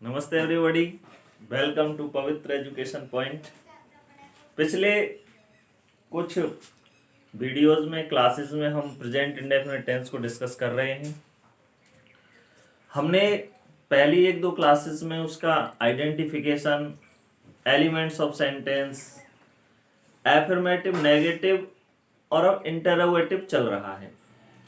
नमस्ते everybody, welcome to पवित्र education point. पिछले कुछ वीडियोस में क्लासेस में हम प्रेजेंट इंडेफिनिट टेंस को डिस्कस कर रहे हैं। हमने पहली एक दो क्लासेस में उसका identification, elements of sentence, affirmative, negative और अब इंटरोगेटिव चल रहा है।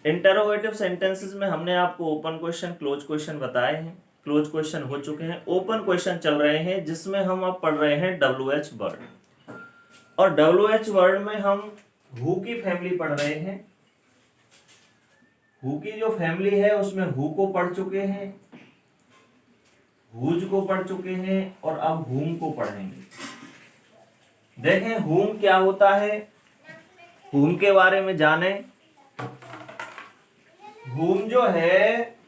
इंटरोगेटिव सेंटेंसेस में हमने आपको ओपन क्वेश्चन, क्लोज क्वेश्चन बताए हैं। क्लोज क्वेश्चन हो चुके हैं, ओपन क्वेश्चन चल रहे हैं जिसमें हम अब पढ़ रहे हैं WH वर्ड। और WH वर्ड में हम हु की फैमिली पढ़ रहे हैं। हु की जो फैमिली है उसमें हु को पढ़ चुके हैं, हुज को पढ़ चुके हैं और अब हुम को पढ़ेंगे। देखें हुम क्या होता है, हुम के बारे में जाने। हुम जो है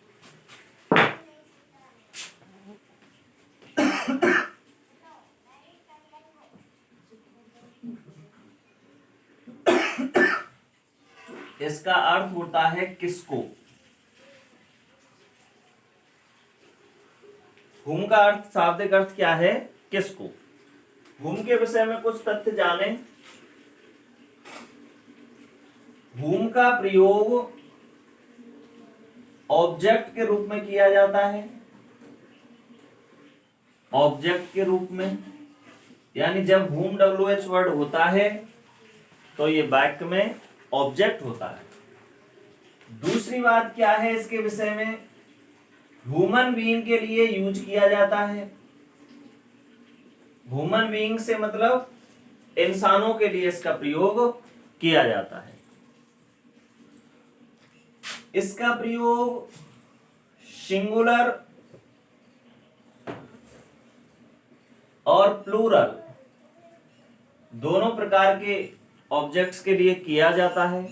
इसका अर्थ होता है किसको। हुम का अर्थ, शाब्दिक अर्थ क्या है, किसको। हुम के विषय में कुछ तथ्य जाने। हुम का प्रयोग ऑब्जेक्ट के रूप में किया जाता है। ऑब्जेक्ट के रूप में, यानी जब हुम WH वर्ड होता है तो ये वाक्य में ऑब्जेक्ट होता है। दूसरी बात क्या है इसके विषय में, ह्यूमन बीइंग के लिए यूज किया जाता है। ह्यूमन बीइंग से मतलब इंसानों के लिए इसका प्रयोग किया जाता है। इसका प्रयोग सिंगुलर और प्लूरल दोनों प्रकार के ऑब्जेक्ट्स के लिए किया जाता है।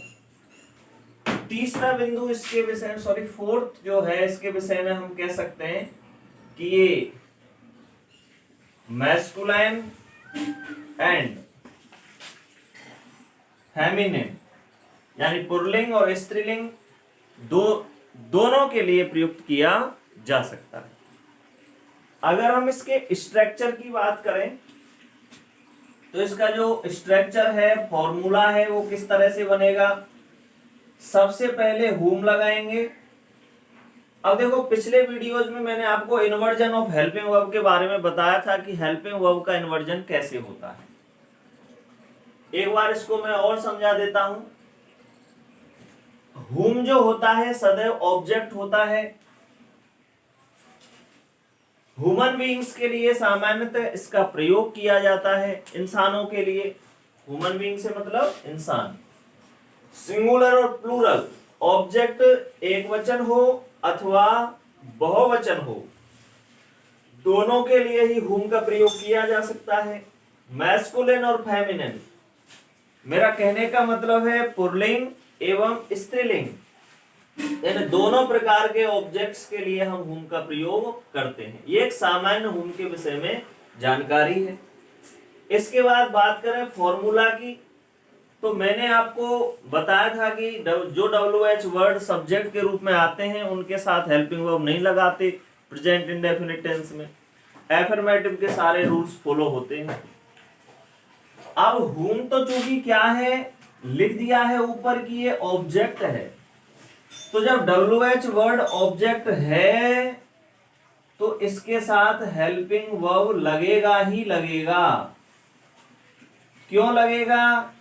तीसरा बिंदु इसके विषय में, फोर्थ जो है इसके विषय में हम कह सकते हैं कि ये मैस्कुलाइन एंड फेमिनिन यानी पुल्लिंग और स्त्रीलिंग दोनों के लिए प्रयुक्त किया जा सकता है। अगर हम इसके स्ट्रक्चर की बात करें तो इसका जो स्ट्रक्चर है, फॉर्मूला है, वो किस तरह से बनेगा। सबसे पहले हुम लगाएंगे। अब देखो पिछले वीडियोज में मैंने आपको इन्वर्जन ऑफ हेल्पिंग वर्ब के बारे में बताया था कि हेल्पिंग वर्ब का इन्वर्जन कैसे होता है। एक बार इसको मैं और समझा देता हूं। हुम जो होता है सदैव ऑब्जेक्ट होता है। ह्यूमन बीइंग्स के लिए सामान्यतः इसका प्रयोग किया जाता है, इंसानों के लिए। ह्यूमन बीइंग से मतलब इंसान। सिंगुलर और प्लूरल, ऑब्जेक्ट एक वचन हो अथवा बहुवचन हो, दोनों के लिए ही हुम का प्रयोग किया जा सकता है। मैस्कुलिन और फेमिनिन, मेरा कहने का मतलब है पुल्लिंग एवं स्त्रीलिंग, इन दोनों प्रकार के ऑब्जेक्ट्स के लिए हम हुम का प्रयोग करते हैं। ये एक सामान्य हुम के विषय में जानकारी है। इसके बाद बात करें फॉर्मूला की, तो मैंने आपको बताया था कि जो WH वर्ड सब्जेक्ट के रूप में आते हैं उनके साथ हेल्पिंग वर्ब नहीं लगाते प्रेजेंट इंडेफिनिट टेंस में। एफर्मेटिव के सारे रूल्स फॉलो होते हैं। अब हुम तो चूंकि क्या है, लिख दिया है ऊपर की ये ऑब्जेक्ट है, तो जब WH वर्ड ऑब्जेक्ट है तो इसके साथ हेल्पिंग वर्ब लगेगा ही लगेगा। क्यों लगेगा,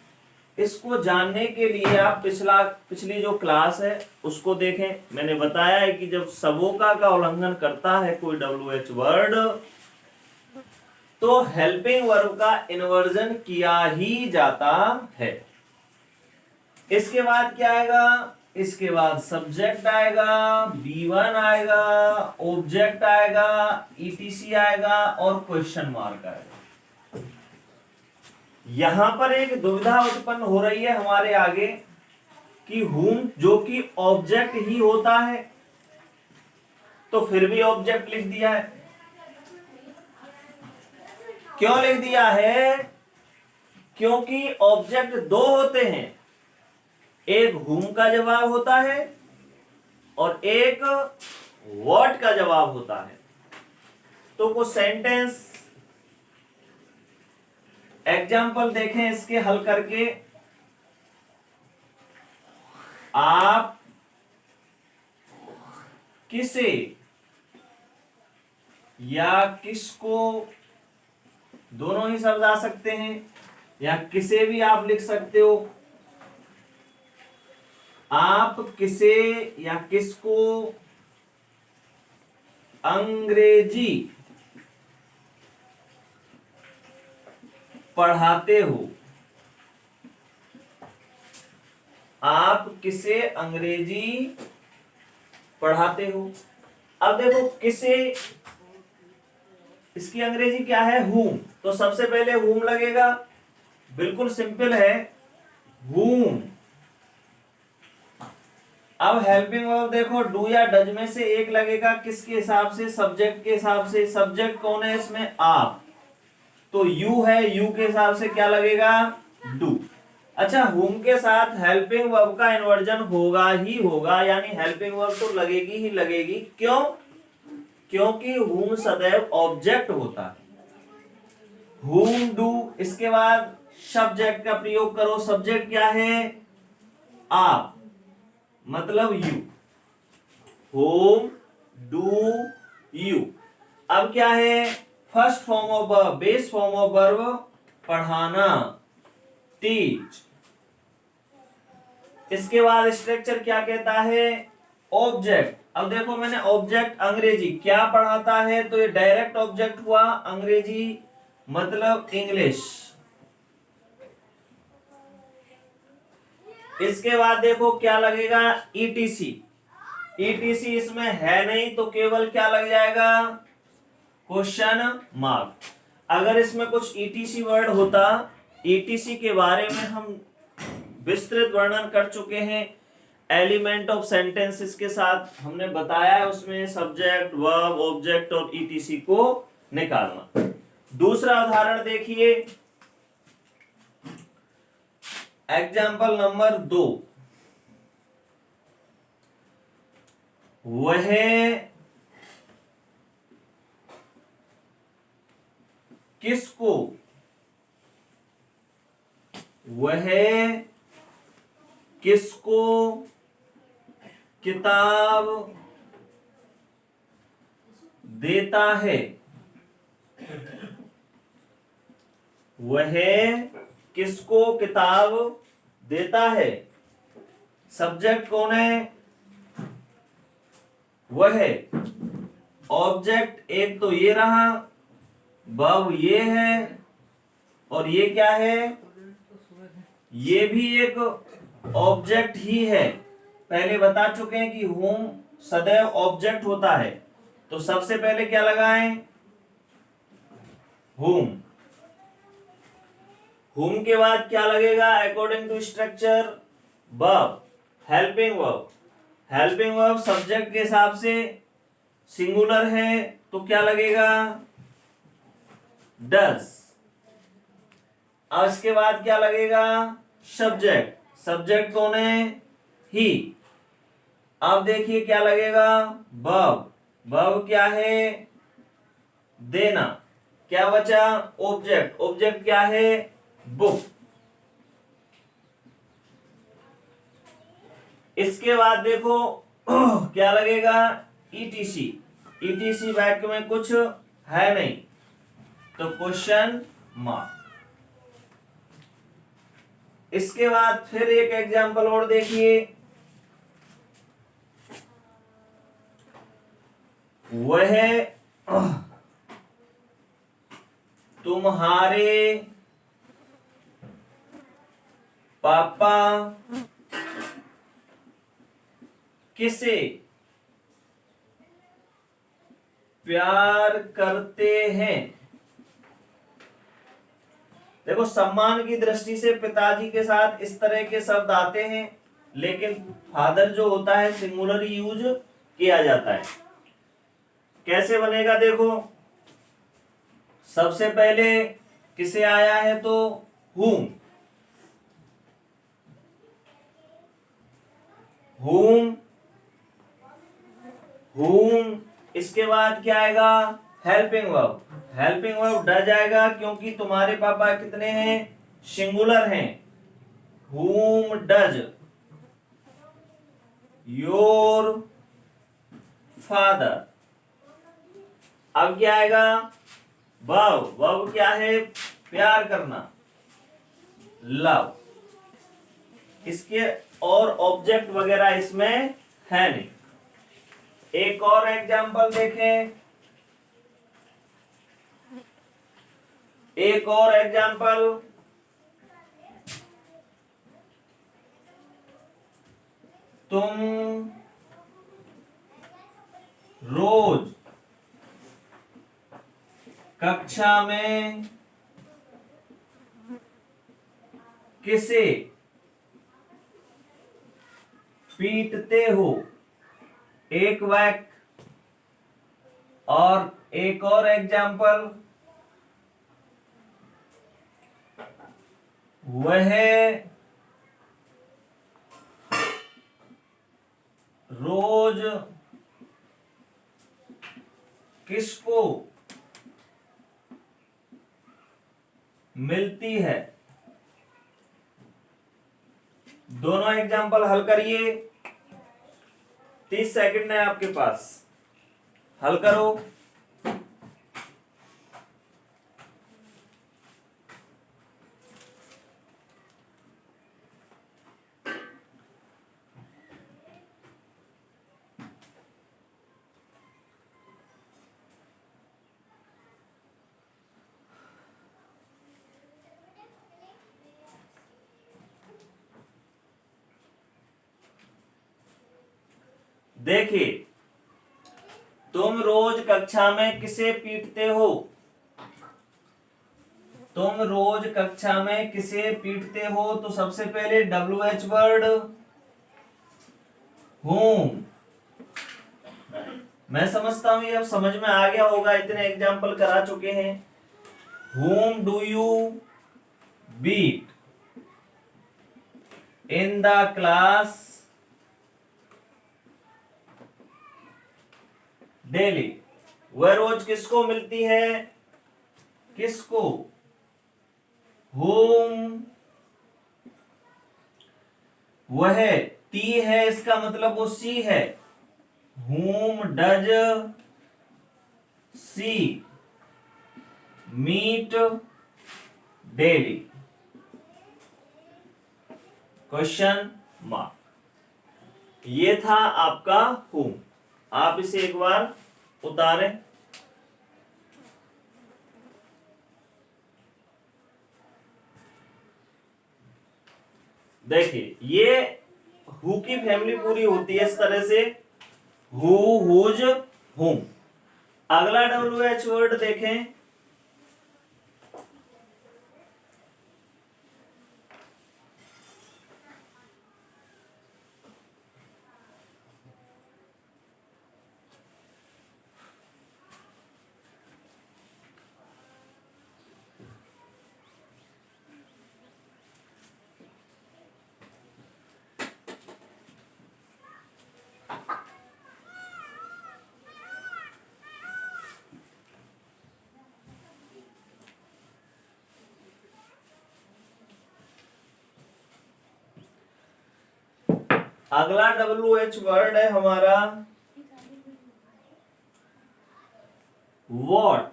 इसको जानने के लिए आप पिछली जो क्लास है उसको देखें। मैंने बताया है कि जब सबोका का उल्लंघन करता है कोई WH वर्ड तो हेल्पिंग वर्ब का इन्वर्जन किया ही जाता है। इसके बाद क्या आएगा, इसके बाद सब्जेक्ट आएगा, B1 आएगा, ऑब्जेक्ट आएगा, ETC आएगा और क्वेश्चन मार्क आएगा। यहां पर एक दुविधा उत्पन्न हो रही है हमारे आगे कि हुम जो कि ऑब्जेक्ट ही होता है तो फिर भी ऑब्जेक्ट लिख दिया है। क्यों लिख दिया है, क्योंकि ऑब्जेक्ट दो होते हैं, एक हुम का जवाब होता है और एक व्हाट का जवाब होता है। तो कुछ सेंटेंस एग्जाम्पल देखें इसके हल करके। आप किसे या किसको, दोनों ही शब्द आ सकते हैं, या किसे भी आप लिख सकते हो। आप किसे या किसको अंग्रेजी पढ़ाते हो। आप किसे अंग्रेजी पढ़ाते हो। अब देखो किसे, इसकी अंग्रेजी क्या है, whom, तो सबसे पहले whom लगेगा, बिल्कुल सिंपल है whom। अब हेल्पिंग वर्ब देखो डू या डज में से एक लगेगा, किसके हिसाब से, सब्जेक्ट के हिसाब से। सब्जेक्ट कौन है इसमें, आप, तो यू है, यू के हिसाब से क्या लगेगा, डू। अच्छा, whom के साथ हेल्पिंग वर्ब का इन्वर्जन होगा ही होगा, यानी हेल्पिंग वर्ब तो लगेगी ही लगेगी। क्यों, क्योंकि whom सदैव ऑब्जेक्ट होता है। whom do, इसके बाद सब्जेक्ट का प्रयोग करो। सब्जेक्ट क्या है, आप, मतलब यू। whom do you। अब क्या है, first form of verb, base form of verb, पढ़ाना, टीच। इसके बाद स्ट्रक्चर क्या कहता है, ऑब्जेक्ट। अब देखो मैंने ऑब्जेक्ट अंग्रेजी क्या पढ़ाता है, तो ये डायरेक्ट ऑब्जेक्ट हुआ, अंग्रेजी मतलब इंग्लिश। इसके बाद देखो क्या लगेगा, ईटीसी। ईटीसी इसमें है नहीं तो केवल क्या लग जाएगा, क्वेश्चन मार्क। अगर इसमें कुछ ईटीसी वर्ड होता, ईटीसी के बारे में हम विस्तृत वर्णन कर चुके हैं, एलिमेंट ऑफ सेंटेंसेस के साथ हमने बताया है, उसमें सब्जेक्ट, वर्ब, ऑब्जेक्ट और ईटीसी को निकालना। दूसरा उदाहरण देखिए, एग्जाम्पल नंबर 2। वह किसको, वह किसको किताब देता है। वह किसको किताब देता है। सब्जेक्ट कौन है, वह। ऑब्जेक्ट एक तो ये रहा, वर्ब ये है, और ये क्या है, ये भी एक ऑब्जेक्ट ही है। पहले बता चुके हैं कि whom सदैव ऑब्जेक्ट होता है, तो सबसे पहले क्या लगाएं, whom। whom के बाद क्या लगेगा, according to structure, verb, helping verb. Helping verb subject के हिसाब से सिंगुलर है तो क्या लगेगा, डज। अब इसके बाद क्या लगेगा, सब्जेक्ट। सब्जेक्ट कौन है, ही। अब देखिए क्या लगेगा, वर्ब। वर्ब क्या है, देना। क्या बचा, ऑब्जेक्ट। ऑब्जेक्ट क्या है, बुक। इसके बाद देखो क्या लगेगा, ईटीसी। ईटीसी वाक्य में कुछ है नहीं तो क्वेश्चन मार्क। इसके बाद फिर एक एग्जांपल और देखिए, वह तुम्हारे पापा किसे प्यार करते हैं। देखो सम्मान की दृष्टि से पिताजी के साथ इस तरह के शब्द आते हैं, लेकिन फादर जो होता है सिंगुलर यूज किया जाता है। कैसे बनेगा देखो, सबसे पहले किसे आया है तो whom। whom, whom, इसके बाद क्या आएगा, helping verb, helping verb does आएगा क्योंकि तुम्हारे पापा कितने हैं, सिंगुलर हैं। whom does your father। अब क्या आएगा, वर्ब, वर्ब क्या है, प्यार करना, लव। इसके और ऑब्जेक्ट वगैरह इसमें है नहीं। एक और एग्जांपल देखें, एक और एग्जांपल, तुम रोज कक्षा में किसे पीटते हो, एक वाक्य। और एक और एग्जांपल, वह रोज किसको मिलती है। दोनों एग्जांपल हल करिए, 30 सेकंड है आपके पास, हल करो। देखिए, तुम रोज कक्षा में किसे पीटते हो, तुम रोज कक्षा में किसे पीटते हो, तो सबसे पहले WH वर्ड whom। मैं समझता हूं ये अब समझ में आ गया होगा, इतने एग्जाम्पल करा चुके हैं। whom do you beat in the class daily। वह रोज किसको मिलती है, किसको, whom। वह टी है, इसका मतलब वो सी है। whom does she meet daily, question mark. ये था आपका whom। आप इसे एक बार उतारें। देखिए, ये हु की फैमिली पूरी होती है इस तरह से, हु, हुज, हुम। अगला WH वर्ड देखें, अगला WH वर्ड है हमारा वॉट,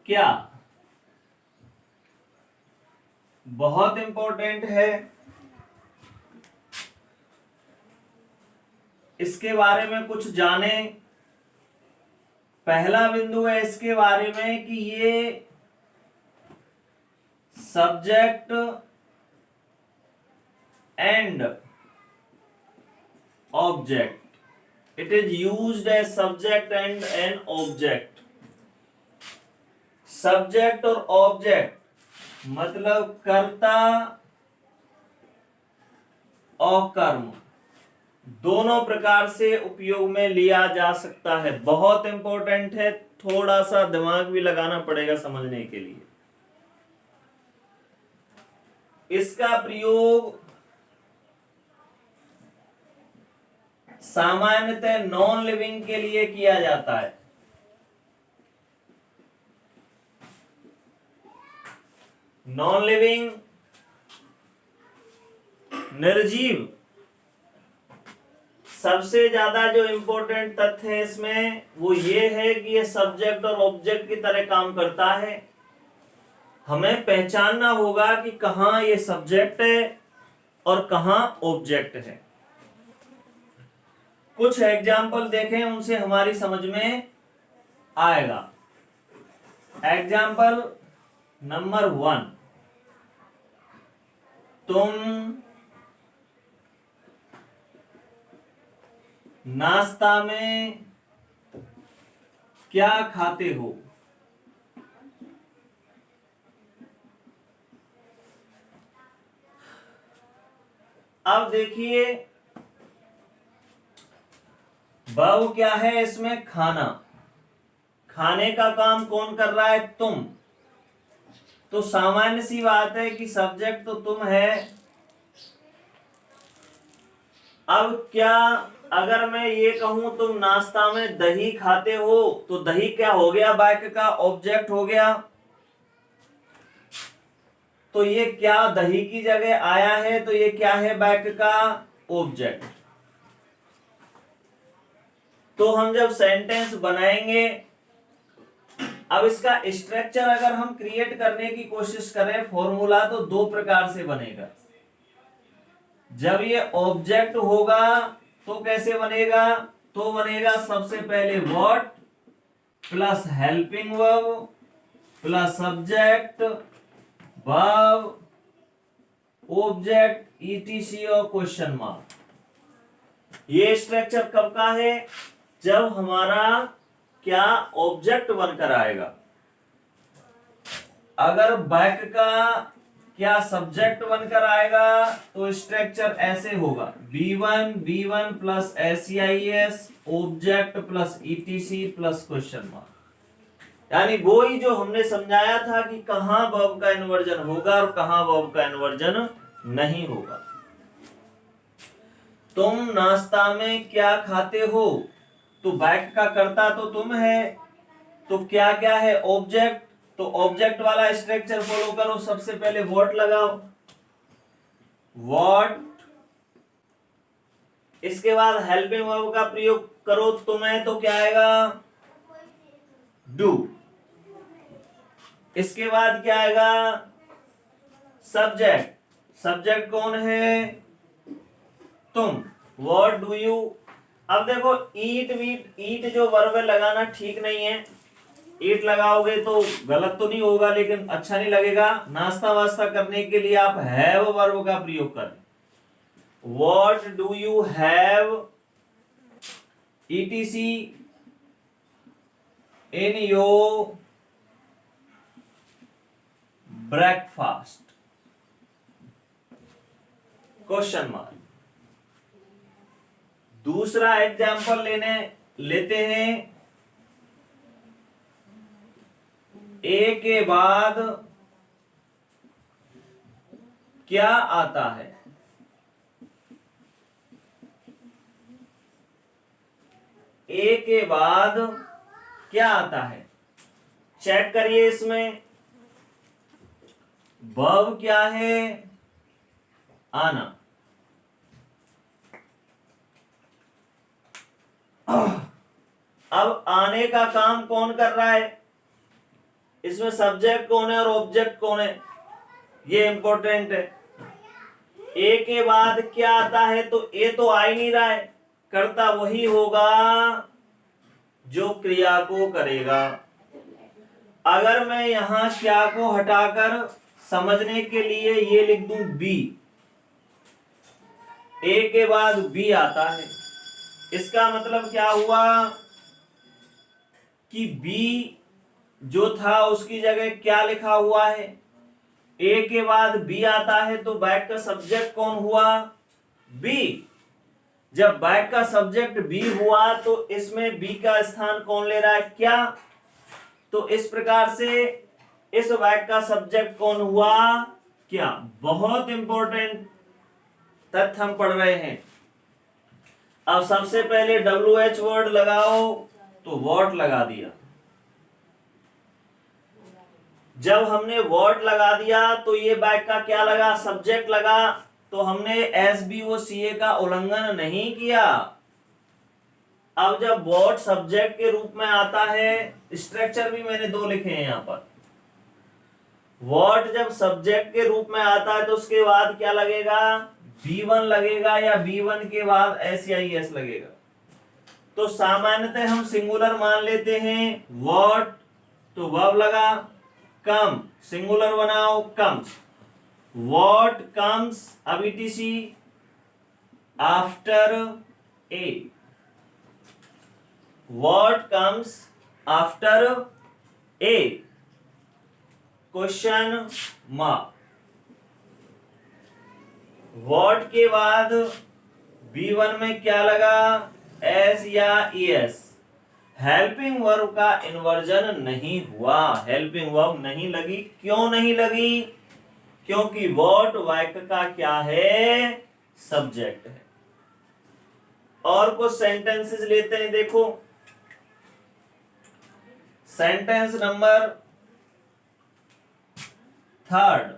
क्या। बहुत इंपॉर्टेंट है, इसके बारे में कुछ जाने। पहला बिंदु है इसके बारे में कि ये subject and object, it is used as subject and an object। Subject और ऑब्जेक्ट मतलब कर्ता और कर्म, दोनों प्रकार से उपयोग में लिया जा सकता है। बहुत इंपॉर्टेंट है, थोड़ा सा दिमाग भी लगाना पड़ेगा समझने के लिए। इसका प्रयोग सामान्यतः नॉन लिविंग के लिए किया जाता है। नॉन लिविंग, निर्जीव, सबसे ज्यादा जो इंपॉर्टेंट तथ्य है इसमें वो ये है कि ये सब्जेक्ट और ऑब्जेक्ट की तरह काम करता है। हमें पहचानना होगा कि कहां ये सब्जेक्ट है और कहां ऑब्जेक्ट है। कुछ एग्जाम्पल देखें, उनसे हमारी समझ में आएगा। एग्जाम्पल नंबर 1, तुम नाश्ता में क्या खाते हो? अब देखिए वर्ब क्या है इसमें? खाना। खाने का काम कौन कर रहा है? तुम। तो सामान्य सी बात है कि सब्जेक्ट तो तुम है। अब क्या अगर मैं ये कहूं तुम नाश्ता में दही खाते हो, तो दही क्या हो गया? वाक्य का ऑब्जेक्ट हो गया। तो ये क्या दही की जगह आया है? तो ये क्या है? वाक्य का ऑब्जेक्ट। तो हम जब सेंटेंस बनाएंगे, अब इसका स्ट्रक्चर अगर हम क्रिएट करने की कोशिश करें फॉर्मूला, तो दो प्रकार से बनेगा। जब ये ऑब्जेक्ट होगा तो कैसे बनेगा? तो बनेगा सबसे पहले what plus helping verb plus subject verb object etc और क्वेश्चन मार्क। ये स्ट्रक्चर कब का है? जब हमारा क्या ऑब्जेक्ट बनकर आएगा। अगर वाक्य का क्या सब्जेक्ट बनकर आएगा तो स्ट्रक्चर ऐसे होगा, B1 plus SEIS object plus ETC plus question mark. यानी वो ही जो हमने समझाया था कि कहां वर्ब का इन्वर्जन होगा और कहां वर्ब का इन्वर्जन नहीं होगा। तुम नाश्ता में क्या खाते हो? तो वाक्य का कर्ता तो तुम है, तो क्या क्या है? ऑब्जेक्ट। तो ऑब्जेक्ट वाला स्ट्रक्चर फॉलो करो, सबसे पहले व्हाट लगाओ, व्हाट। इसके बाद हेल्पिंग वर्ब का प्रयोग करो, तुम्हें, तो क्या आएगा? डू। इसके बाद क्या आएगा? सब्जेक्ट। सब्जेक्ट कौन है? तुम। What do you. अब देखो ईट वीट, ईट जो वर्ब है लगाना ठीक नहीं है। ईट लगाओगे तो गलत तो नहीं होगा, लेकिन अच्छा नहीं लगेगा। नाश्ता वास्ता करने के लिए आप हैव वर्ब का प्रयोग करें। What do you have ETC in your breakfast question mark. दूसरा एग्जाम्पल लेते हैं। ए के बाद क्या आता है? ए के बाद क्या आता है? चेक करिए इसमें वर्ब क्या है? आना। अब आने का काम कौन कर रहा है? इसमें सब्जेक्ट कौन है और ऑब्जेक्ट कौन है? ये इंपॉर्टेंट है। ए के बाद क्या आता है? तो ए तो आ ही नहीं रहा है। कर्ता वही होगा जो क्रिया को करेगा। अगर मैं यहां क्या को हटाकर समझने के लिए ये लिख दूं बी, ए के बाद बी आता है, इसका मतलब क्या हुआ कि बी जो था उसकी जगह क्या लिखा हुआ है? ए के बाद बी आता है, तो वाक्य का सब्जेक्ट कौन हुआ? बी। जब वाक्य का सब्जेक्ट बी हुआ तो इसमें बी का स्थान कौन ले रहा है? क्या। तो इस प्रकार से इस वाक्य का सब्जेक्ट कौन हुआ? क्या। बहुत इंपॉर्टेंट तथ्य हम पढ़ रहे हैं। अब सबसे पहले WH वर्ड लगाओ, तो वॉट लगा दिया। जब हमने वॉट लगा दिया तो ये बैक का क्या लगा, सब्जेक्ट लगा, तो हमने SVOCA का उल्लंघन नहीं किया। अब जब वॉट सब्जेक्ट के रूप में आता है, स्ट्रक्चर भी मैंने दो लिखे हैं यहां पर। वॉट जब सब्जेक्ट के रूप में आता है तो उसके बाद क्या लगेगा, V1 लगेगा, या V1 के बाद S या ES लगेगा। तो सामान्यतः हम सिंगुलर मान लेते हैं वॉट, तो वर्ब लगा, कम सिंगुलर बनाओ कम्स, वॉट कम्स, अब ETC after a, what comes after a, question mark. What के बाद B1 में क्या लगा, S या ES। हेल्पिंग वर्ब का इन्वर्जन नहीं हुआ, हेल्पिंग वर्ब नहीं लगी। क्यों नहीं लगी, क्योंकि वॉट वाक्य का क्या है, सब्जेक्ट है। और कुछ सेंटेंसेस लेते हैं, देखो सेंटेंस नंबर 3।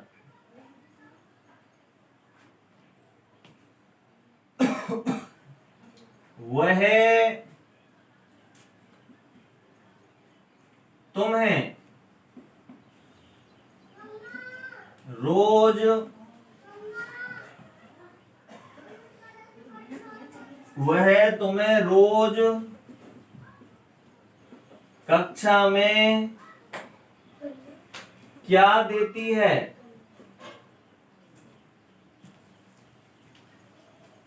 वह तुम्हें रोज, वह तुम्हें रोज कक्षा में क्या देती है।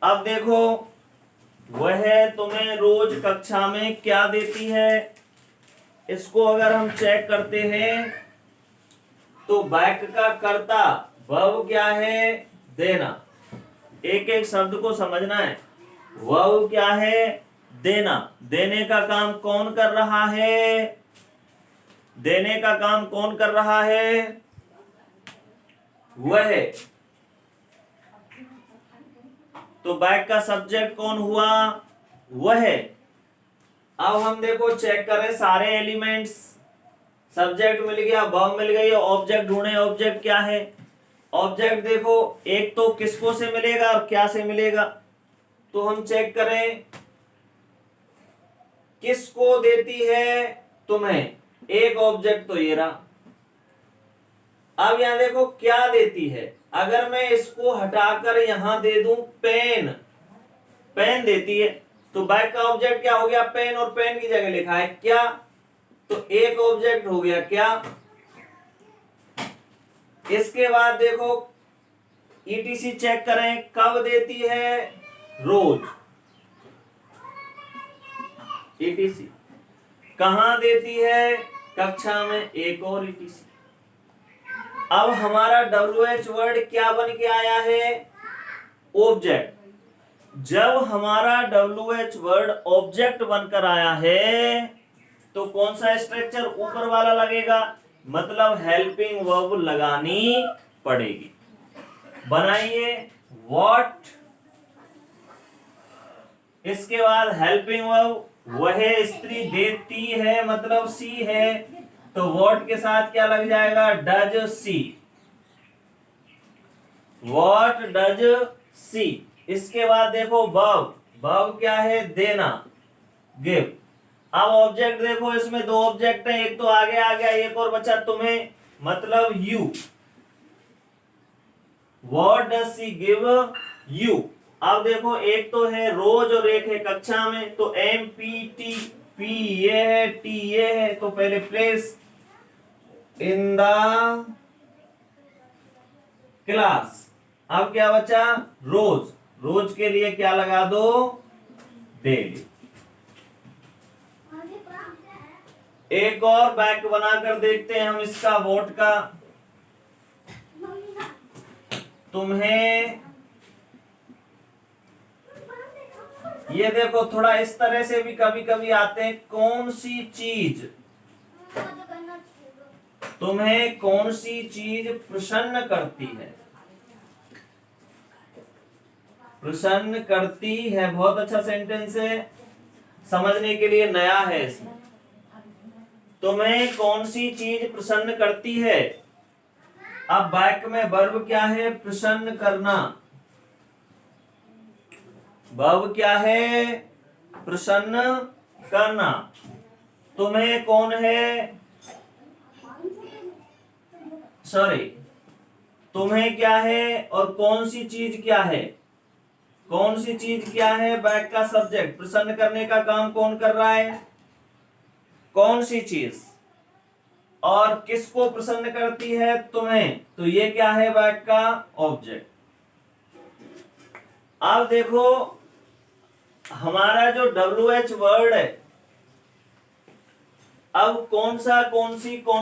अब देखो, वह तुम्हें रोज कक्षा में क्या देती है, इसको अगर हम चेक करते हैं तो वाक्य का कर्ता वर्ब क्या है, देना। एक एक शब्द को समझना है। वर्ब क्या है, देना। देने का काम कौन कर रहा है, देने का काम कौन कर रहा है, वह। तो वाक्य का सब्जेक्ट कौन हुआ, वह। अब हम देखो चेक करें सारे एलिमेंट्स, सब्जेक्ट मिल गया, वर्ब मिल गई, ऑब्जेक्ट ढूंढे। ऑब्जेक्ट क्या है, ऑब्जेक्ट देखो एक तो किसको से मिलेगा और क्या से मिलेगा। तो हम चेक करें, किसको देती है, तुम्हें। एक ऑब्जेक्ट तो ये रहा। अब यहां देखो क्या देती है, अगर मैं इसको हटाकर यहां दे दूं पेन, पेन देती है, तो बैक का ऑब्जेक्ट क्या हो गया, पेन, और पेन की जगह लिखा है क्या, तो एक ऑब्जेक्ट हो गया क्या। इसके बाद देखो ETC चेक करें, कब देती है, रोज। ETC कहां देती है, कक्षा में, एक और ETC। अब हमारा WH वर्ड क्या बन के आया है, ऑब्जेक्ट। जब हमारा WH वर्ड ऑब्जेक्ट बनकर आया है तो कौन सा स्ट्रक्चर ऊपर वाला लगेगा, मतलब हेल्पिंग वर्ब लगानी पड़ेगी। बनाइए व्हाट, इसके बाद हेल्पिंग वर्ब, वह स्त्री देती है मतलब सी है, तो व्हाट के साथ क्या लग जाएगा, does she, what does she. इसके बाद देखो वर्ब, वर्ब क्या है, देना, गिव। अब ऑब्जेक्ट देखो, इसमें दो ऑब्जेक्ट हैं, एक तो आगे आ गया, एक और बचा तुम्हें, मतलब you. What does she give you. अब देखो एक तो है रोज और एक है कक्षा में, तो MPT, P ये है, T ये है, तो पहले प्लेस इन द क्लास। अब क्या बचा, रोज, रोज के लिए क्या लगा दो, डेली। एक और बैक बनाकर देखते हैं हम इसका, वोट का। तुम्हें ये देखो थोड़ा इस तरह से भी कभी कभी आते हैं, कौन सी चीज, तुम्हें कौन सी चीज प्रसन्न करती है। प्रसन्न करती है, बहुत अच्छा सेंटेंस है, समझने के लिए नया है इसमें। तुम्हें कौन सी चीज प्रसन्न करती है? अब वाक्य में वर्ब क्या है? प्रसन्न करना। वर्ब क्या है? प्रसन्न करना। तुम्हें कौन है, सॉरी, तुम्हें क्या है और कौन सी चीज क्या है? कौन सी चीज क्या है? वाक्य का सब्जेक्ट। प्रसन्न करने का काम कौन कर रहा है? कौन सी चीज। और किसको प्रसन्न करती है? तुम्हें। तो ये क्या है? वाक्य का ऑब्जेक्ट। अब देखो हमारा जो WH वर्ड है, अब कौन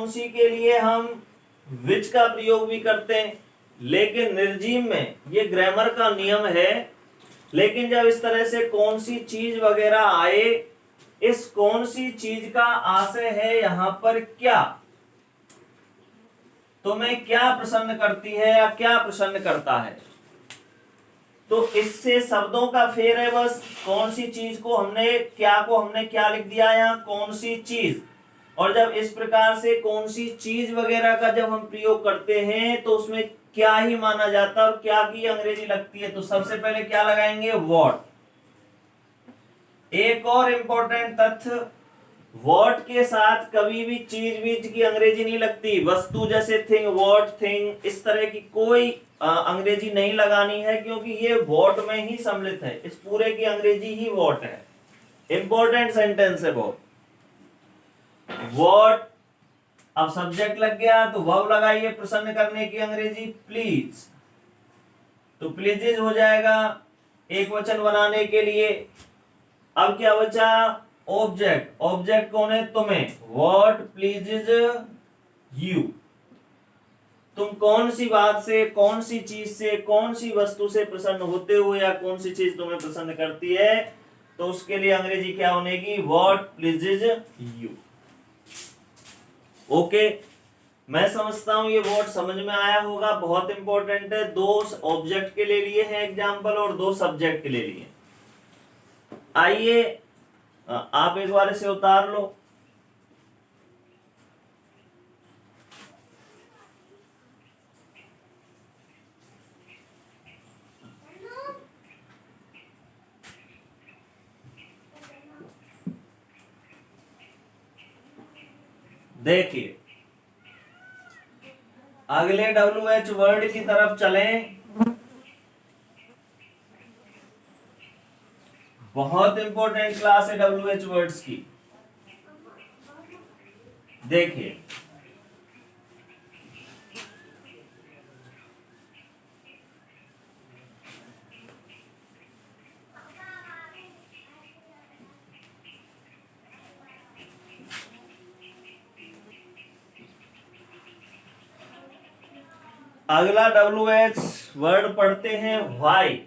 सी के लिए हम विच का प्रयोग भी करते हैं, लेकिन निर्जीव में ये ग्रामर का नियम है। लेकिन जब इस तरह से कौन सी चीज वगैरह आए, इस कौन सी चीज का आशय है यहां पर क्या? तुम्हें क्या प्रसन्न करती है या क्या प्रसन्न करता है? तो इससे शब्दों का फेर है बस। कौन सी चीज को हमने क्या लिख दिया यहाँ? कौन सी चीज। और जब इस प्रकार से कौन सी चीज वगैरह का जब हम प्रयोग करते हैं तो उसमें क्या ही माना जाता है और क्या की अंग्रेजी लगती है? तो सबसे पहले क्या लगाएंगे? व्हाट। एक और इंपॉर्टेंट तथ्य, व्हाट के साथ कभी भी चीज बीज की अंग्रेजी नहीं लगती। वस्तु जैसे थिंग, व्हाट, थिंग, इस तरह की कोई अंग्रेजी नहीं लगानी है, क्योंकि ये व्हाट में ही सम्मिलित है। इस पूरे की अंग्रेजी ही व्हाट है। इंपॉर्टेंट सेंटेंस है बहुत। व्हाट, अब सब्जेक्ट लग गया तो वर्ब लगाइए प्रसन्न करने की अंग्रेजी प्लीज। तो प्लीजेज हो जाएगा एक वचन बनाने के लिए। अब क्या बचा? ऑब्जेक्ट। ऑब्जेक्ट कौन है? तुम्हें। What pleases you. तुम कौन सी बात से, कौन सी चीज से, कौन सी वस्तु से प्रसन्न होते हो या कौन सी चीज तुम्हें प्रसन्न करती है? तो उसके लिए अंग्रेजी क्या होनेगी? What pleases you. ओके, मैं समझता हूं ये वर्ड समझ में आया होगा। बहुत इंपॉर्टेंट है। 2 ऑब्जेक्ट के लिए लिए हैं एग्जाम्पल और 2 सब्जेक्ट के लिए लिए। आइए आप एक बार इसे उतार लो। देखिए अगले WH वर्ड की तरफ चलें। बहुत इंपॉर्टेंट क्लास है WH वर्ड्स की। देखिए अगला WH वर्ड पढ़ते हैं व्हाई।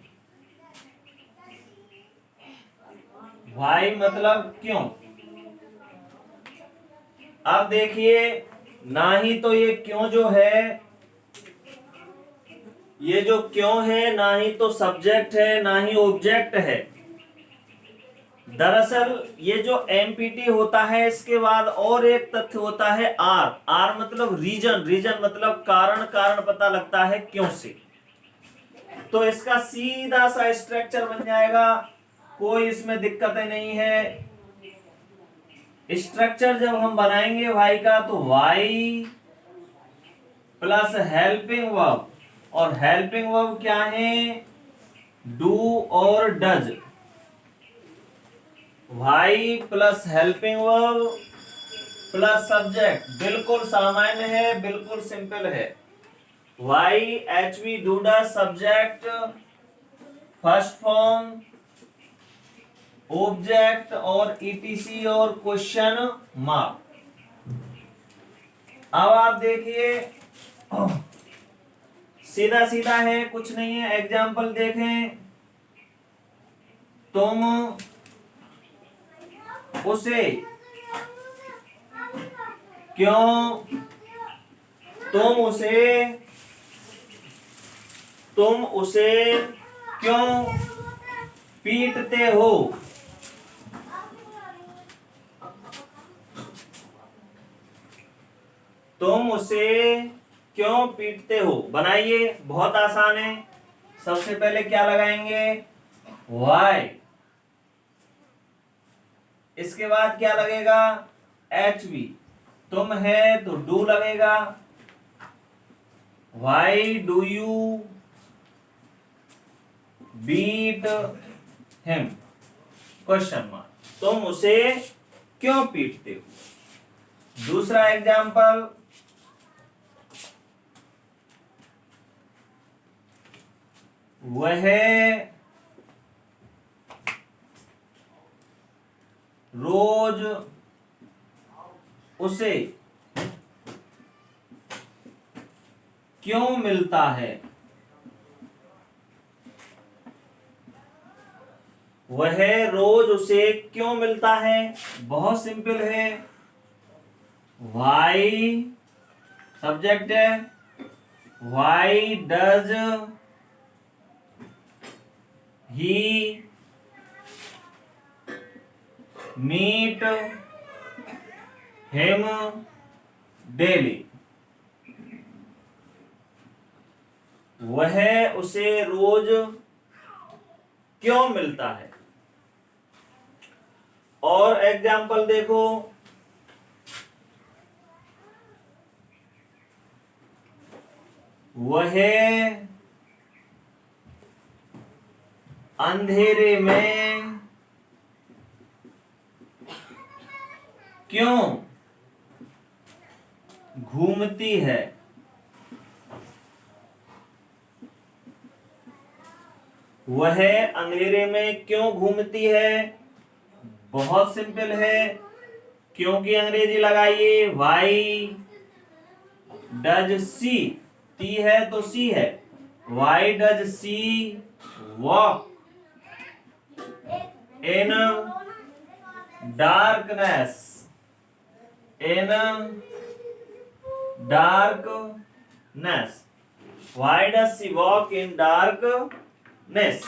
व्हाई मतलब क्यों। अब देखिए, ना ही तो ये क्यों जो है, ये जो क्यों है ना ही तो सब्जेक्ट है ना ही ऑब्जेक्ट है। दरअसल ये जो एमपीटी होता है इसके बाद और एक तथ्य होता है आर। आर मतलब रीजन। रीजन मतलब कारण। कारण पता लगता है क्यों से। तो इसका सीधा सा स्ट्रक्चर बन जाएगा, कोई इसमें दिक्कतें नहीं है। स्ट्रक्चर जब हम बनाएंगे वाई का, तो वाई प्लस हेल्पिंग वर्ब। और हेल्पिंग वर्ब क्या है? डू और does. Why plus helping verb plus subject. बिल्कुल सामान्य है, बिल्कुल सिंपल है। Why HV do does, subject first form, object और ETC और क्वेश्चन मार्क। अब आप देखिए सीधा सीधा है, कुछ नहीं है। एग्जाम्पल देखें। तुम उसे क्यों, तुम उसे क्यों पीटते हो? तुम उसे क्यों पीटते हो? बनाइए, बहुत आसान है। सबसे पहले क्या लगाएंगे? वाई। इसके बाद क्या लगेगा? H B. तुम है तो डू लगेगा। Why do you beat him? Question mark. तुम उसे क्यों पीटते हो? दूसरा एग्जाम्पल, वह रोज उसे क्यों मिलता है? वह रोज उसे क्यों मिलता है? बहुत सिंपल है। वाई सब्जेक्ट है। Why does he meet him daily? वह उसे रोज क्यों मिलता है? और एग्जाम्पल देखो, वह अंधेरे में क्यों घूमती है? वह अंधेरे में क्यों घूमती है? बहुत सिंपल है, क्योंकि अंग्रेजी लगाइए। वाई डज सी, टी है तो सी है। Why does she walk in darkness? In darkness. Why does she walk in darkness?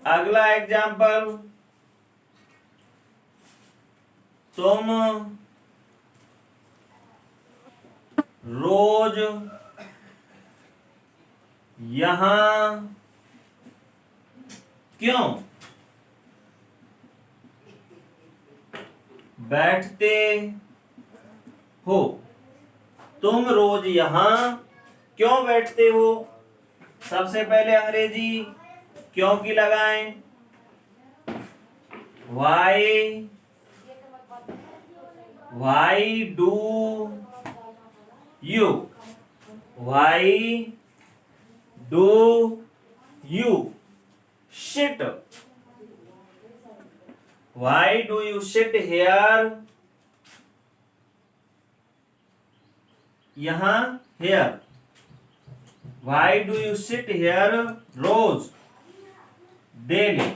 अगला एग्जाम्पल, तुम रोज यहां क्यों बैठते हो? तुम रोज यहां क्यों बैठते हो? सबसे पहले अंग्रेजी क्यों की लगाएं। Why do you sit? Why do you sit here? यहां here. Why do you sit here रोज daily?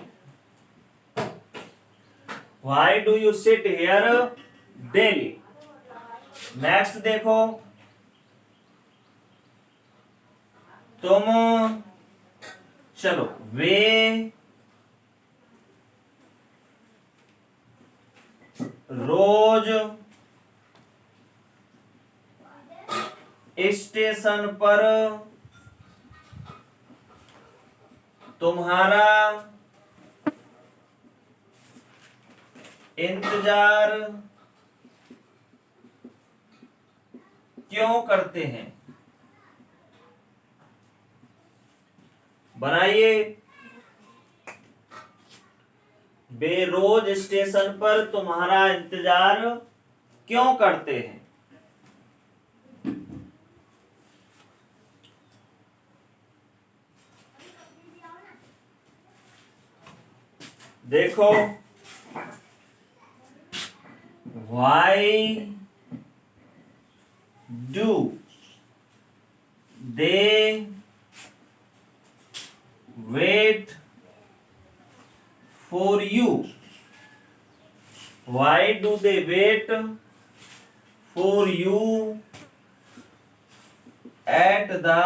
Why do you sit here daily? Next देखो, तुम चलो वे रोज स्टेशन पर तुम्हारा इंतजार क्यों करते हैं? बनाइए, वे रोज स्टेशन पर तुम्हारा इंतजार क्यों करते हैं? देखो, why do they wait for you? Why do they wait for you at the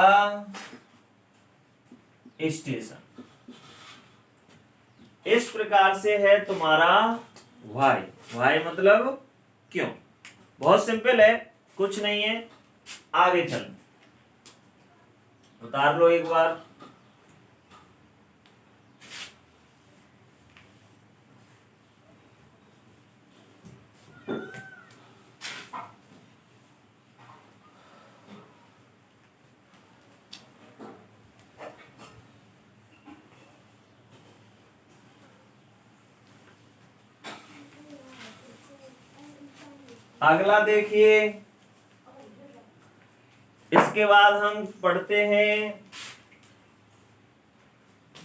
station. इस प्रकार से है तुम्हारा वाई। वाई मतलब क्यों। बहुत सिंपल है, कुछ नहीं है, आगे चलो उतार लो एक बार। अगला देखिए, इसके बाद हम पढ़ते हैं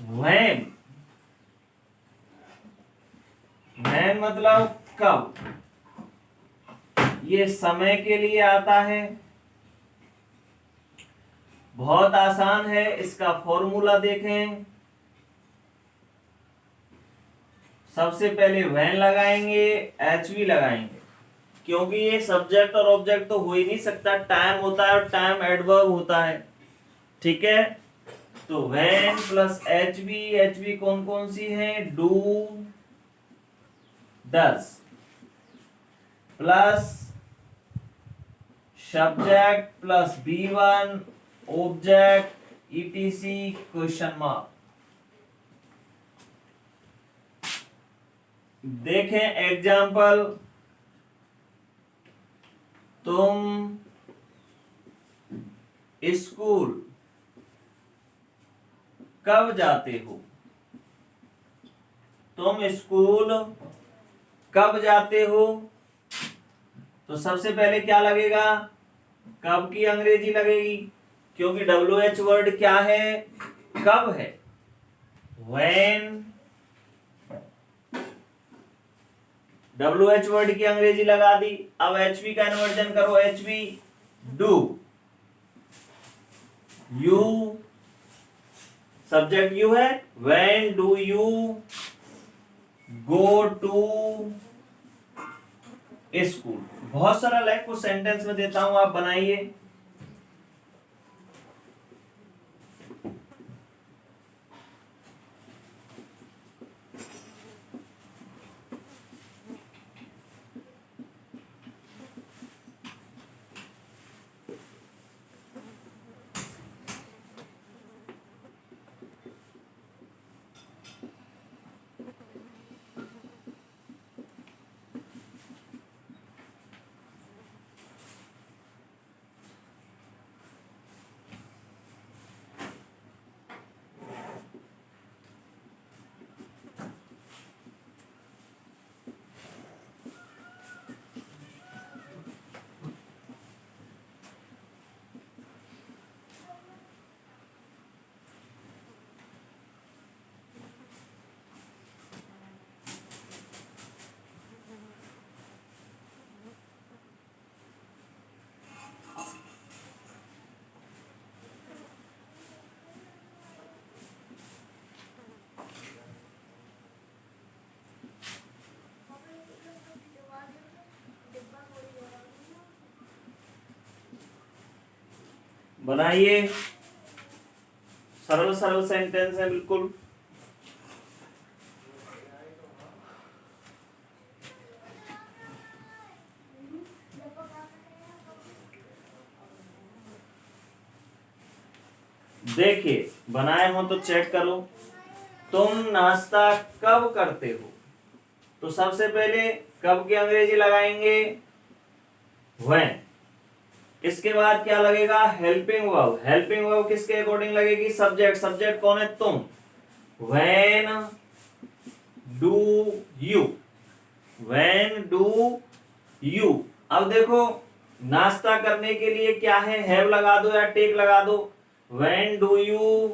व्हेन। व्हेन मतलब कब। ये समय के लिए आता है। बहुत आसान है, इसका फॉर्मूला देखें। सबसे पहले व्हेन लगाएंगे, एचवी लगाएंगे, क्योंकि ये सब्जेक्ट और ऑब्जेक्ट तो हो ही नहीं सकता, टाइम होता है और टाइम एडवर्ब होता है। ठीक है, तो व्हेन प्लस एचवी। एचवी कौन कौन सी है, do, does, plus subject plus B1 object ETC question mark. देखें एग्जाम्पल, तुम स्कूल कब जाते हो। तुम स्कूल कब जाते हो, तो सबसे पहले क्या लगेगा, कब की अंग्रेजी लगेगी, क्योंकि WH वर्ड क्या है, कब है। व्हेन, WH वर्ड की अंग्रेजी लगा दी। अब HV का इन्वर्जन करो, HV do, you, subject you है, when do you go to school. बहुत सरल है, कुछ सेंटेंस में देता हूं, आप बनाइए। बनाइए, सरल सरल सेंटेंस है बिल्कुल। देखिए बनाए हो तो चेक करो। तुम नाश्ता कब करते हो, तो सबसे पहले कब की अंग्रेजी लगाएंगे, व्हेन। इसके बाद क्या लगेगा, हेल्पिंग वर्ब। हेल्पिंग वर्ब किसके अकॉर्डिंग लगेगी, सब्जेक्ट। सब्जेक्ट कौन है, तुम, when do you, when do you. अब देखो नाश्ता करने के लिए क्या है, हैव लगा दो या टेक लगा दो। व्हेन डू यू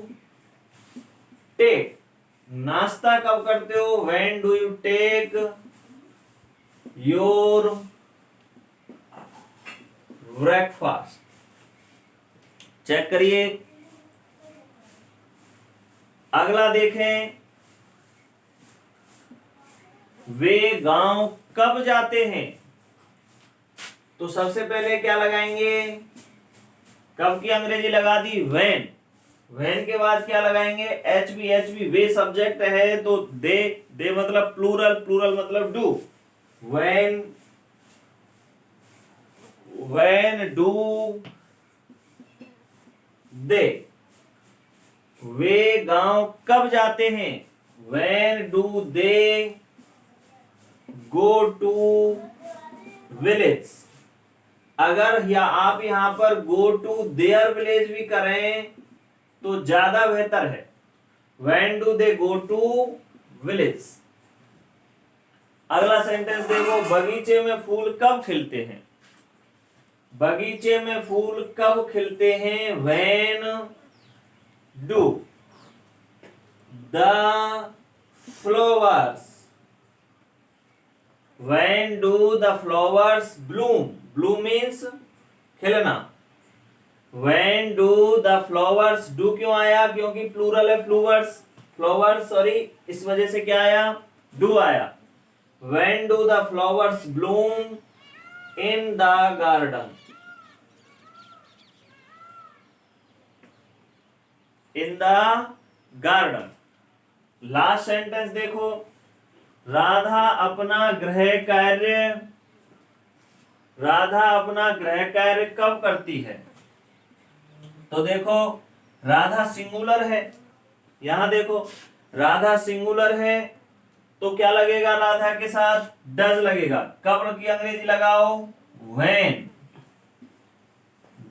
टेक, नाश्ता कब करते हो, when do you take your breakfast. Check करिए। अगला देखें, वे गांव कब जाते हैं, तो सबसे पहले क्या लगाएंगे, कब की अंग्रेजी लगा दी, व्हेन। व्हेन के बाद क्या लगाएंगे, एच बी वे सब्जेक्ट है तो दे मतलब प्लूरल, प्लूरल मतलब डू। व्हेन डू दे, वे गांव कब जाते हैं, when do they go to village. अगर या आप यहां पर गो टू देयर विलेज भी करें तो ज्यादा बेहतर है। When do they go to village. अगला सेंटेंस देखो, बगीचे में फूल कब खिलते हैं, बगीचे में फूल कब खिलते हैं, when do the flowers, when do the flowers bloom, bloom means खिलना। When do the flowers, do क्यों आया, क्योंकि प्लूरल है फ्लूवर्स, फ्लावर्स सॉरी, इस वजह से क्या आया, डू आया। When do the flowers Bloom in the garden, in the garden. Last sentence देखो, राधा अपना गृह कार्य, राधा अपना गृह कार्य कब करती है, तो देखो राधा सिंगुलर है, यहां देखो राधा सिंगुलर है तो क्या लगेगा, राधा के साथ डज लगेगा। कब की अंग्रेजी लगाओ, व्हेन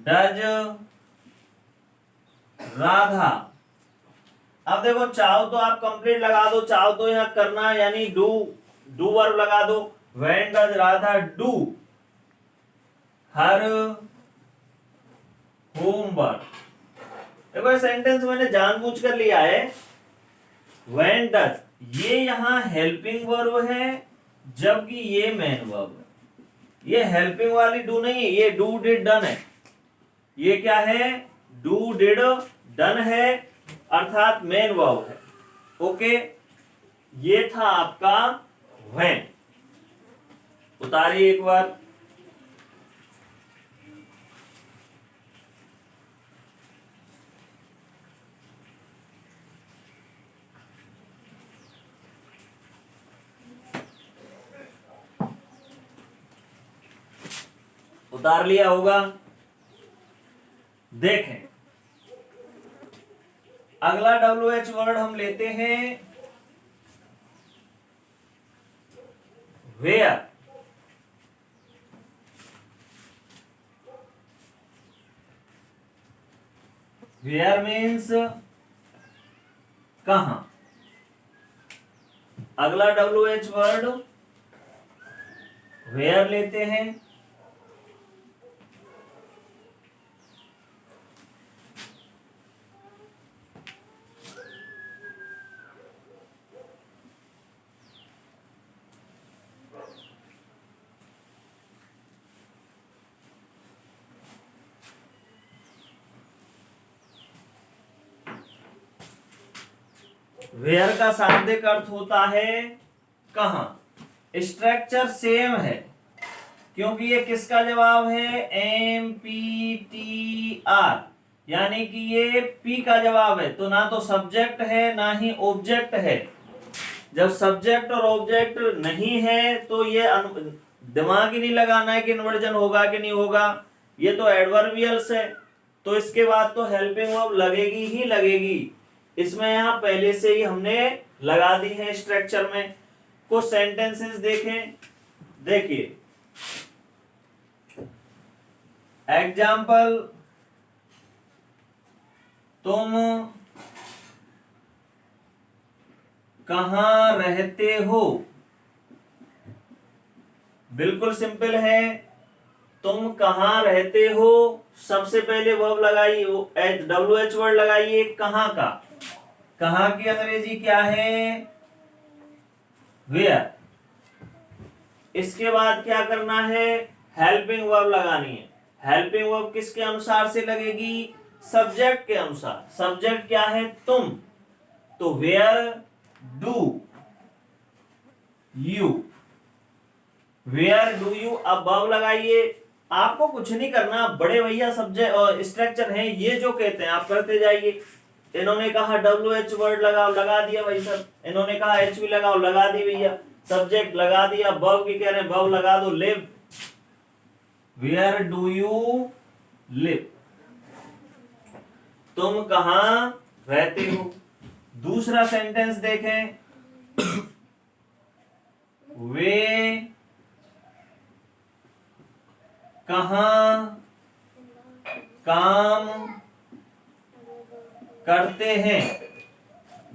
डज राधा। अब देखो चाहो तो आप कंप्लीट लगा दो, चाहो तो यहां करना यानी डू वर्ब लगा दो। When does Radha do her homework. देखो सेंटेंस मैंने जानबूझ कर लिया है। व्हेन डज, ये यहां हेल्पिंग वर्ब है जबकि ये मेन वर्ब है। ये हेल्पिंग वाली डू नहीं है, ये डू डिड डन है। ये क्या है, डू डिड डन है अर्थात मेन वर्ब है। ओके, ये था आपका व्हेन। उतारिए एक बार। उतार लिया होगा। देखें अगला WH वर्ड हम लेते हैं वेयर। वेयर मीन्स कहां। अगला WH वर्ड वेयर लेते हैं। वेयर का शाब्दिक अर्थ होता है कहां। स्ट्रक्चर सेम है क्योंकि ये किसका जवाब है, MPTR, यानी कि ये P का जवाब है। तो ना तो सब्जेक्ट है ना ही ऑब्जेक्ट है। जब सब्जेक्ट और ऑब्जेक्ट नहीं है तो ये दिमाग ही नहीं लगाना है कि इन्वर्जन होगा कि नहीं होगा। ये तो एडवर्बियल्स है तो इसके बाद तो हेल्पिंग वर्ब लगेगी ही लगेगी। इसमें यहां पहले से ही हमने लगा दी है स्ट्रक्चर में। कुछ सेंटेंसेस देखें, देखिए एग्जाम्पल, तुम कहां रहते हो। बिल्कुल सिंपल है, तुम कहां रहते हो। सबसे पहले वर्ब लगाइए, WH वर्ड लगाइए कहां का। कहां की अंग्रेजी क्या है, वेयर। इसके बाद क्या करना है, हेल्पिंग वर्ब लगानी है। हेल्पिंग वर्ब किसके अनुसार से लगेगी, सब्जेक्ट के अनुसार। सब्जेक्ट क्या है, तुम, तो where do you, where do you. अब वर्ब लगाइए। आपको कुछ नहीं करना, बड़े भैया सब्जेक्ट और स्ट्रक्चर हैं ये जो कहते हैं आप करते जाइए। इन्होंने कहा WH वर्ड लगाओ, लगा दिया भाई सब। इन्होंने कहा HV लगाओ, लगा दी भैया। सब्जेक्ट लगा दिया। वर्ब की कह रहे हैं, वर्ब लगा दो, live. Where do you live, तुम कहां रहते हो। दूसरा सेंटेंस देखें, वे कहां काम करते हैं।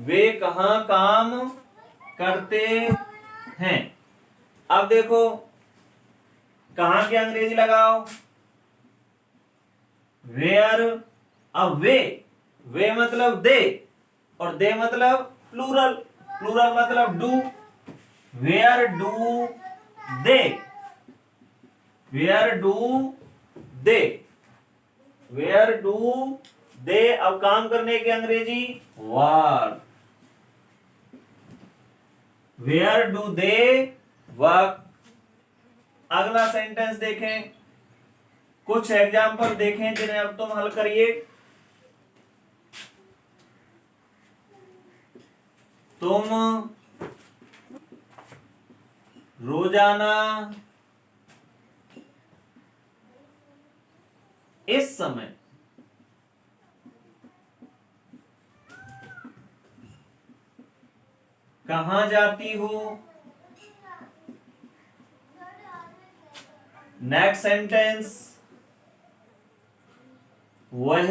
वे कहां काम करते हैं। अब देखो, कहां की अंग्रेजी लगाओ, वेयर। अब वे मतलब दे, और दे मतलब प्लूरल, प्लूरल मतलब do. Where do they, where do they, where do they. अब काम करने की अंग्रेजी work, where do they work. अगला सेंटेंस देखें, कुछ एग्जाम्पल देखें जिन्हें अब तुम हल करिए। तुम रोजाना इस समय कहां जाती हो। नेक्स्ट सेंटेंस, वह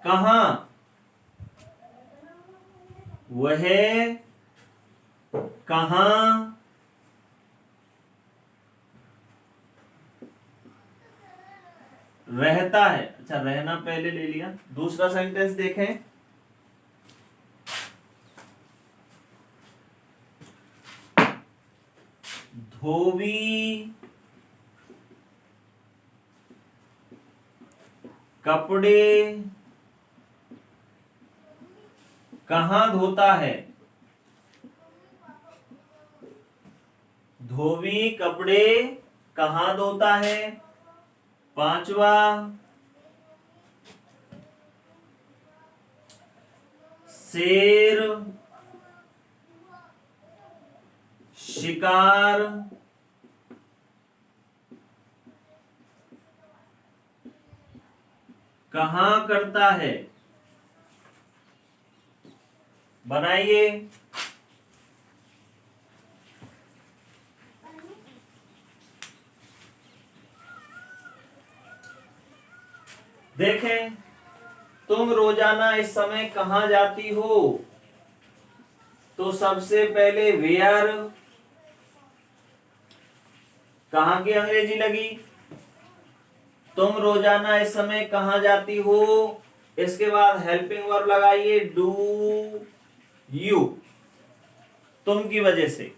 कहां, वह कहां रहता है। अच्छा, रहना पहले ले लिया। दूसरा सेंटेंस देखें, धोबी कपड़े कहां धोता है। धोबी कपड़े कहां धोता है। पांचवा, शेर शिकार कहां करता है। बनाइए। देखें, तुम रोजाना इस समय कहां जाती हो। तो सबसे पहले वेयर, कहां की अंग्रेजी लगी। तुम रोजाना इस समय कहां जाती हो। इसके बाद हेल्पिंग वर्ब लगाइए, डू यू, तुम की वजह से।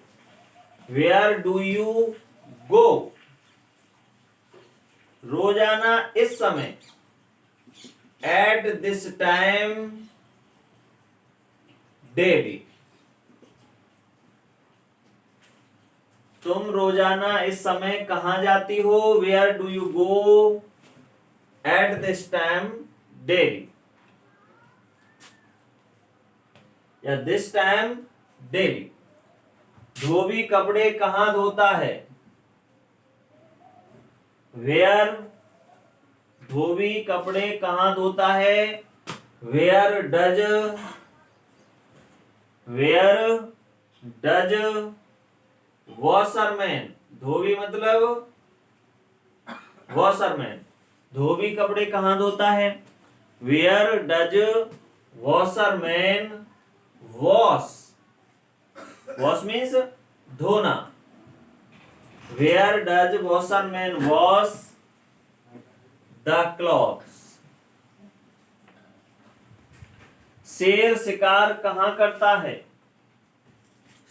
वेयर डू यू गो, रोजाना इस समय, एट दिस टाइम डेली। तुम रोजाना इस समय कहां जाती हो। Where do you go at this time daily, या दिस टाइम डेली। धोबी कपड़े कहां धोता है। वेयर, धोबी कपड़े कहां धोता है। Where does, where does washerman, धोबी मतलब वॉशरमैन, धोबी कपड़े कहां धोता है। Where does washerman wash, wash means धोना। Where does washerman wash the clothes. शेर शिकार कहां करता है।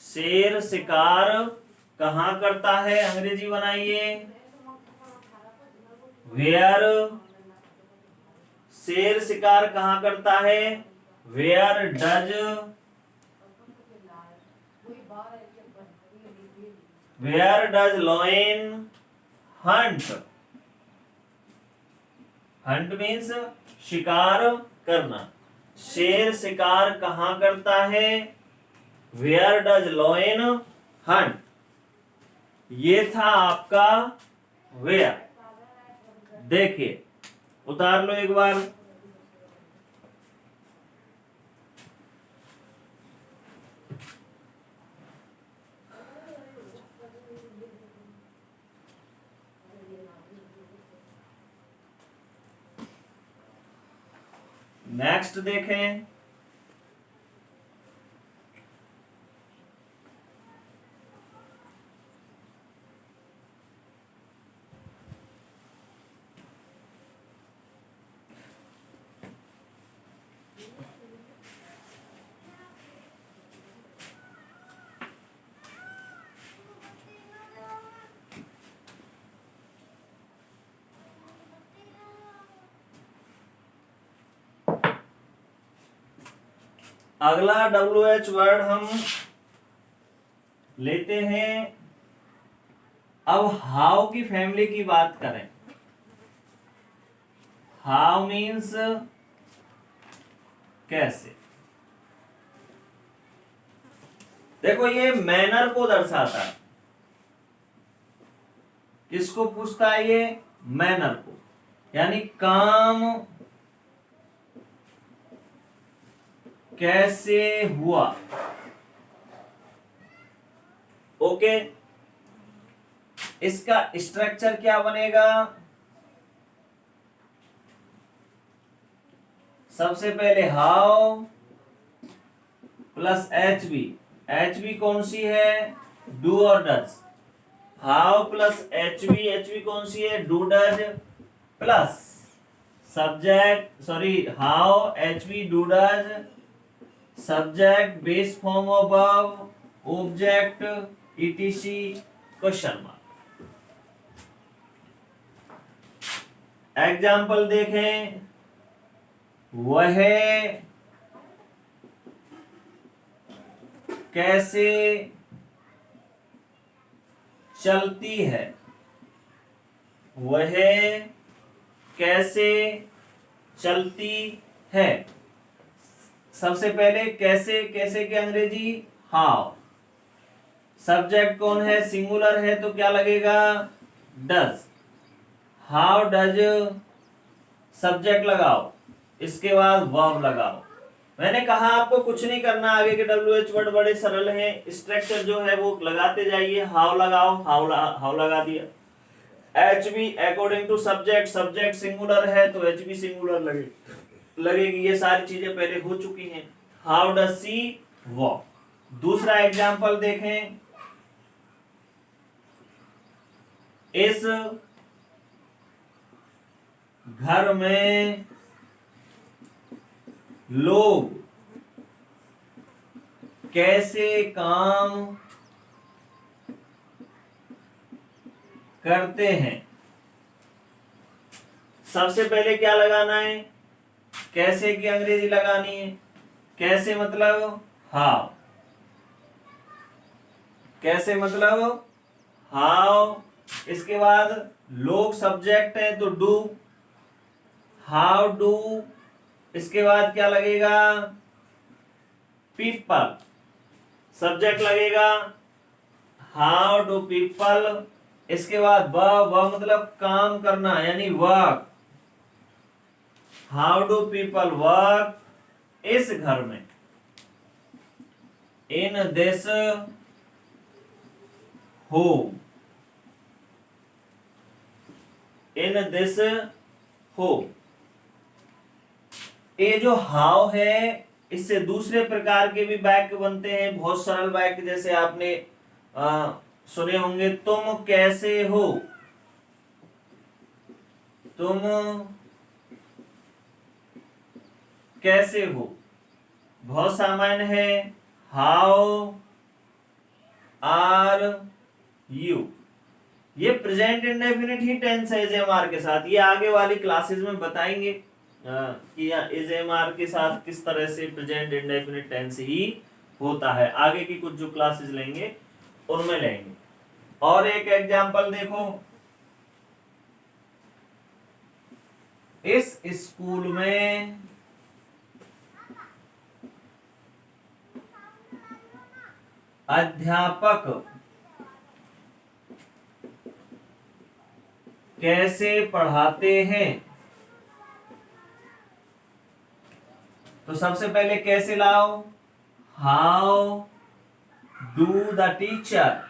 शेर शिकार कहां करता है, अंग्रेजी बनाइए। वेयर, शेर शिकार कहां करता है। Where does, where does lion hunt, hunt means शिकार करना। शेर शिकार कहाँ करता है? Where does lion hunt. ये था आपका वेयर। देखिए उतार लो एक बार। नेक्स्ट देखें, अगला WH वर्ड हम लेते हैं। अब हाउ की फैमिली की बात करें। हाउ मीन्स कैसे। देखो ये मैनर को दर्शाता है। किसको पूछता है ये? मैनर को, यानी काम कैसे हुआ। ओके, इसका स्ट्रक्चर क्या बनेगा? सबसे पहले हाउ प्लस HV। HV कौन सी है? डू और does. How plus HV, HV कौन सी है? Do does plus subject, sorry how HV do does, subject base form of object ETC question mark. Example देखें। वह कैसे चलती है। वह कैसे चलती है। सबसे पहले कैसे, कैसे की अंग्रेजी हाउ। सब्जेक्ट कौन है? सिंगुलर है तो क्या लगेगा? डज। हाउ डज सब्जेक्ट लगाओ, इसके बाद वर्ब लगाओ। मैंने कहा आपको कुछ नहीं करना, आगे के WH वर्ड बड़े सरल हैं। स्ट्रक्चर जो है वो लगाते जाइए। हाउ लगाओ, हाउ लगा दिया। HV according to subject, subject singular है तो HV सिंगुलर लगेगी। ये सारी चीजें पहले हो चुकी हैं। How does she walk. दूसरा एग्जाम्पल देखें। इस घर में लोग कैसे काम करते हैं। सबसे पहले क्या लगाना है? कैसे की अंग्रेजी लगानी है। कैसे मतलब हाउ। कैसे मतलब हाउ। इसके बाद लोग सब्जेक्ट है तो डू। हाउ डू, इसके बाद क्या लगेगा? पीपल, सब्जेक्ट लगेगा। हाउ डू पीपल, इसके बाद व मतलब काम करना यानी work. How do people work इस घर में। In this home. In this home. ये जो हाउ है इससे दूसरे प्रकार के भी वाक्य बनते हैं, बहुत सरल वाक्य। जैसे आपने सुने होंगे, तुम कैसे हो। तुम कैसे हो बहुत सामान्य है। How are you. ये प्रेजेंट इंडेफिनिट ही टेंस है एजेएमआर के साथ। ये आगे वाली क्लासेस में बताएंगे कि एजेएमआर के साथ किस तरह से प्रेजेंट इंडेफिनिट टेंस ही होता है। आगे की कुछ जो क्लासेस लेंगे उनमें लेंगे। और एक एग्जांपल देखो। इस स्कूल में अध्यापक कैसे पढ़ाते हैं। तो सबसे पहले कैसे लाओ, हाउ डू द टीचर,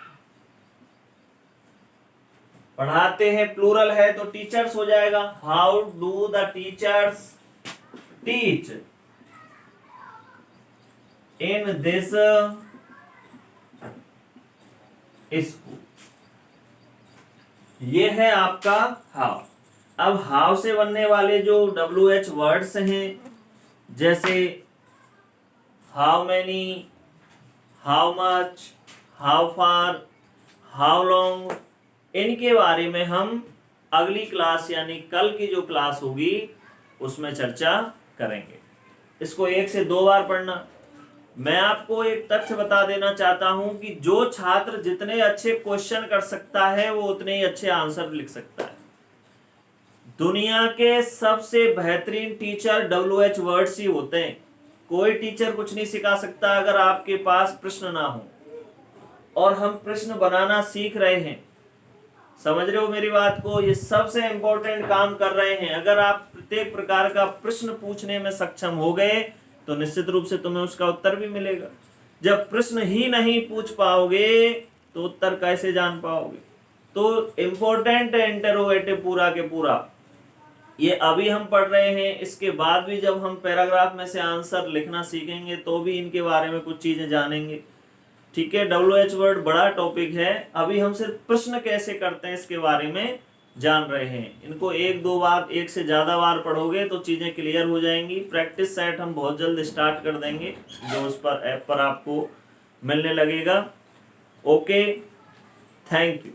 पढ़ाते हैं प्लूरल है तो टीचर्स हो जाएगा, how do the teachers teach in this school. ये है आपका हाउ। अब हाउ से बनने वाले जो WH वर्ड्स हैं, जैसे how many, how much, how far, how long, इनके बारे में हम अगली क्लास यानी कल की जो क्लास होगी उसमें चर्चा करेंगे। इसको 1 से 2 बार पढ़ना। मैं आपको एक तथ्य बता देना चाहता हूं कि जो छात्र जितने अच्छे क्वेश्चन कर सकता है वो उतने ही अच्छे आंसर लिख सकता है। दुनिया के सबसे बेहतरीन टीचर WH वर्ड्स ही होते हैं। कोई टीचर कुछ नहीं सिखा सकता अगर आपके पास प्रश्न ना हो, और हम प्रश्न बनाना सीख रहे हैं। समझ रहे हो मेरी बात को? ये सबसे इंपॉर्टेंट काम कर रहे हैं। अगर आप प्रत्येक प्रकार का प्रश्न पूछने में सक्षम हो गए तो निश्चित रूप से तुम्हें उसका उत्तर भी मिलेगा। जब प्रश्न ही नहीं पूछ पाओगे तो उत्तर कैसे जान पाओगे? तो इंपॉर्टेंट है इंटरोगेटिव पूरा के पूरा। ये अभी हम पढ़ रहे हैं, इसके बाद भी जब हम पैराग्राफ में से आंसर लिखना सीखेंगे तो भी इनके बारे में कुछ चीजें जानेंगे। ठीक है, WH वर्ड बड़ा टॉपिक है। अभी हम सिर्फ प्रश्न कैसे करते हैं इसके बारे में जान रहे हैं। इनको 1-2 बार, 1 से ज्यादा बार पढ़ोगे तो चीजें क्लियर हो जाएंगी। प्रैक्टिस सेट हम बहुत जल्द स्टार्ट कर देंगे जो उस पर ऐप पर आपको मिलने लगेगा। Okay, thank you.